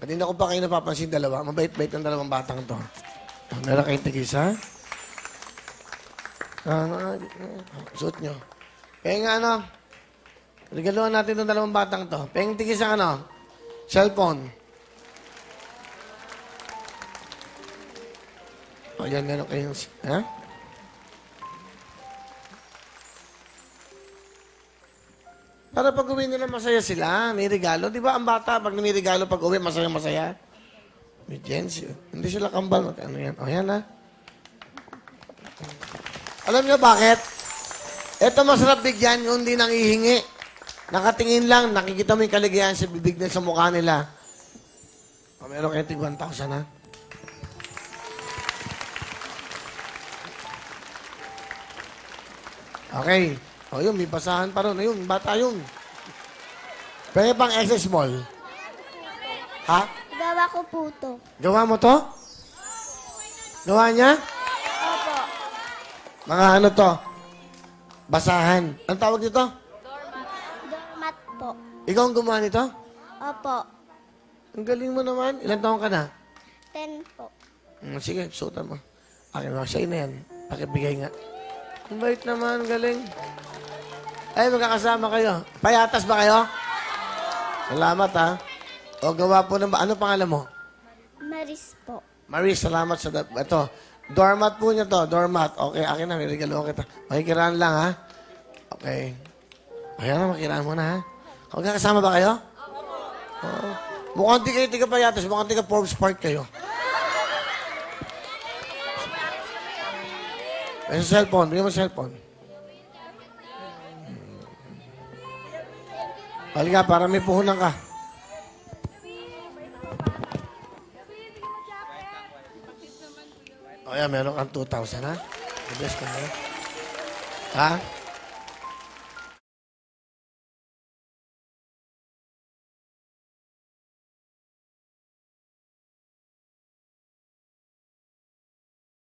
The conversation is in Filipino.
Kanina ko pa kayo napapansin dalawa. Mabait-bait ng dalawang batang to. Meron kayong tigis, ha? Suot nyo. Peng ano, regaluhan natin itong dalawang batang to. Peng tigis ang ano, cellphone. O yan, meron kayong, ha? Para pag uwi nila, masaya sila. May regalo. Di ba ang bata, pag may regalo, pag uwi, masaya-masaya? May Jens. Hindi sila kambal. Ano yan? O yan, ha? Alam niyo bakit? Ito masarap bigyan yung hindi nang ihingi. Nakatingin lang, nakikita mo yung kaligayahan sa bibig na sa mukha nila. O, meron kayo tig 1,000, ha? Okay. O yun, may basahan pa ron. Ayun, bata yun. Pwede pang extra small. Ha? Gawa ko po to. Gawa mo to? Gawa niya? Opo. Mga ano to? Basahan. Ang tawag dito? Doormat po. Ikaw ang gumawa nito? Opo. Ang galing mo naman. Ilan taong ka na? 10 po. Sige, suotan mo. Akin mo, sa'yo na yan. Pakibigay nga. Ang bait naman, galing. Ay, magkakasama kayo. Payatas ba kayo? Salamat, ha? O, gawa po ng... Ano pangalan mo? Maris po. Marie, salamat sa... Ito, doormat po niya to. Doormat. Okay, akin na. May regalo kita. Makikiraan lang, ha? Okay. Ayan na, makikiraan mo na, ha? Magkakasama ba kayo? Oo. Mukhang di kayo tiga payatas. Mukhang tiga Forbes Park kayo. May cellphone. Bigyan mo cellphone. Halika, para may puhunan ka. O yan, meron kang 2,000, ha? The best ka na. Ha?